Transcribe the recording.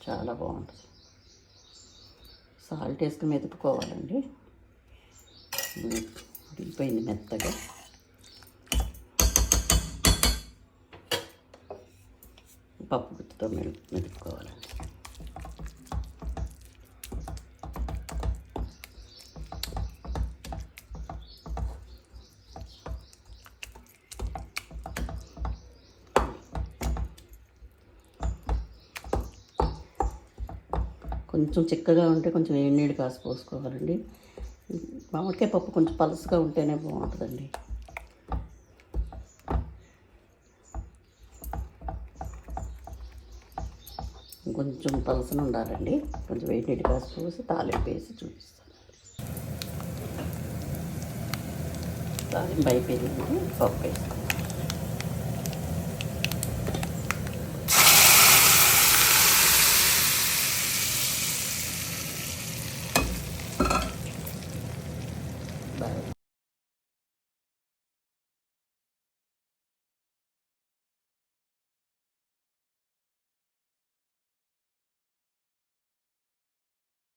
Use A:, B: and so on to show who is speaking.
A: చాలా బాగుంటుంది. సాల్ట్ వేసుకుని మెదుపుకోవాలండి. ఉడికిపోయింది మెత్తగా. పప్పు గుత్తితో మెదుపుకోవాలండి. కొంచెం చిక్కగా ఉంటే కొంచెం వేడి నీళ్ళు కాసి పోసుకోవాలండి. మామిడికాయ పప్పు కొంచెం పలుసుగా ఉంటేనే బాగుంటుందండి. కొంచెం పలుసన ఉండాలండి. కొంచెం వేడి నీళ్ళు కాసి పోసి తాలింపు వేసి చూపిస్తాను. తాలింపు అయిపోయిందండి, పప్పు వేస్తాను.